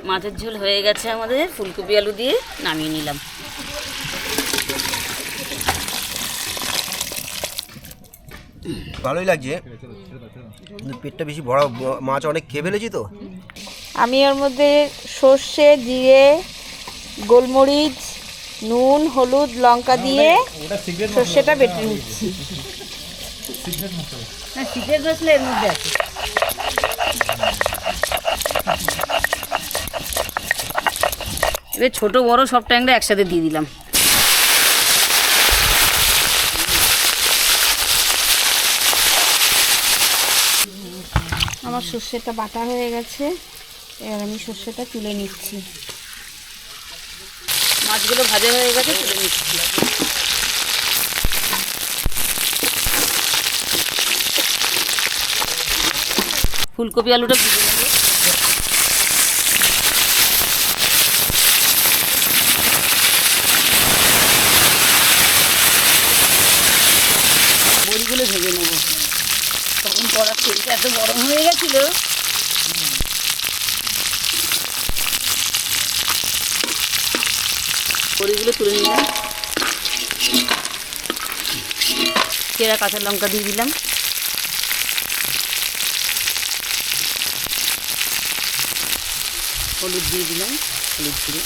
মাছের ঝোল হয়ে গেছে আমাদের, ফুলকপি আলু দিয়ে নামিয়ে নিলাম। ভালোই লাগছে, কিন্তু পেটটা বেশি ভরা, মাছ অনেক খেয়ে ফেলেছি তো। আমি ওর মধ্যে সর্ষে, জিরে, গোলমরিচ, নুন, হলুদ, লঙ্কা দিয়ে সর্ষেটা বেটে নিচ্ছি। হ্যাঁ, সিক্রেট মশলা এর মধ্যে আছে। এবার ছোট বড় সব ট্যাংরা একসাথে দিয়ে দিলাম। আমার সর্ষেটা বাটা হয়ে গেছে, এবার আমি সর্ষেটা তুলে নিচ্ছি। মাছগুলো ভাজা হয়ে গেছে, তুলে নিচ্ছি। ফুলকপি আলুটা ভেজে নেব। বড়িগুলো ভেজে নেব। তখন কড়ার তেলটা এত গরম হয়ে গেছিল। বড়িগুলো তুলে নিলাম, চেরা কাঁচা লঙ্কা দিয়ে দিলাম, হলুদ দিয়ে দিলাম, হলুদ দিয়ে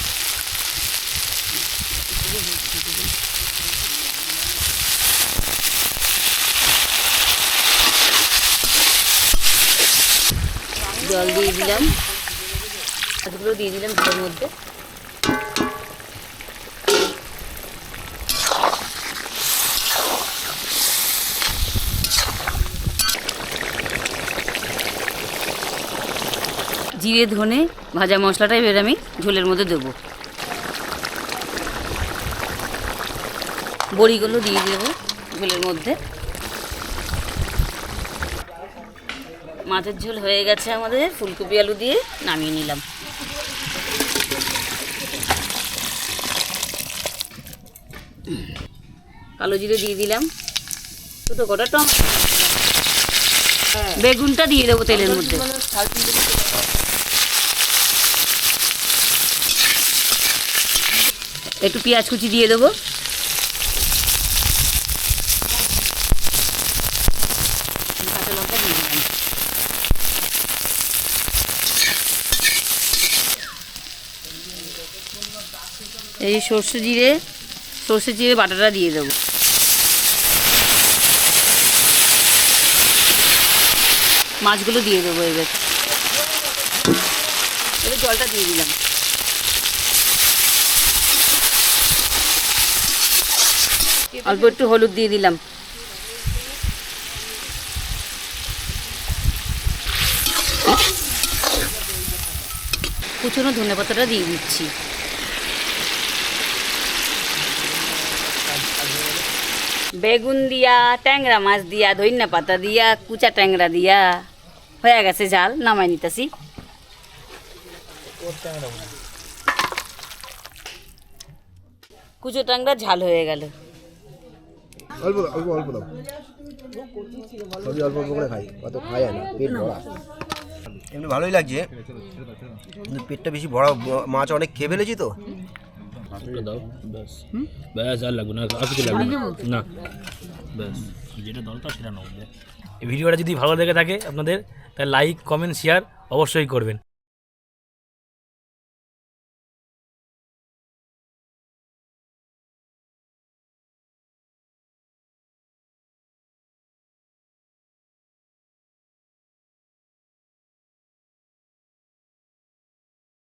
জল দিয়ে দিলাম, মাছগুলো দিয়ে দিলাম ঝোলের মধ্যে। জিরে ধনে ভাজা মশলাটা এবার আমি ঝোলের মধ্যে দেবো। বড়িগুলো দিয়ে দেবো ঝোলের মধ্যে। মাছের ঝোল হয়ে গেছে আমাদের, ফুলকপি আলু দিয়ে নামিয়ে নিলাম। কালো জিরে দিয়ে দিলাম, দুটো গোটা টমেটো, বেগুনটা দিয়ে দেবো তেলের মধ্যে। একটু পেঁয়াজ কুচি দিয়ে দেবো, কাঁচা লঙ্কা দিয়ে দিলাম। এই সর্ষে জিরে বাটাটা দিয়ে দেবো। মাছগুলো দিয়ে দেবো এবার জলটা দিয়ে দিলাম। অল্প একটু হলুদ দিয়ে দিলাম। কুচনো ধনেপাতাটা দিয়ে দিচ্ছি। বেগুন দিয়া, ট্যাংরা মাছ দিয়া, ধইন্যা পাতা দিয়া, কুচা ট্যাংরা দিয়া হয়ে গেছে ঝাল, নামাই নিতেছি। কুচো ট্যাংরা ঝাল হয়ে গেল। অল্প অল্প অল্প দাও, সবই অল্প অল্প করে খাই, অত খাই না, পেট ভরা। এমনি ভালোই লাগছে, কিন্তু পেটটা বেশি ভরা, মাছ অনেক খেয়ে ফেলেছি তো। দাও ব্যাস, ব্যাস আর লাগবে না, আর কিছু লাগবে না, ব্যাস যেটা দরকার সেটা নাও। এই ভিডিওটা যদি ভালো লেগে থাকে আপনাদের, তাহলে লাইক কমেন্ট শেয়ার অবশ্যই করবেন।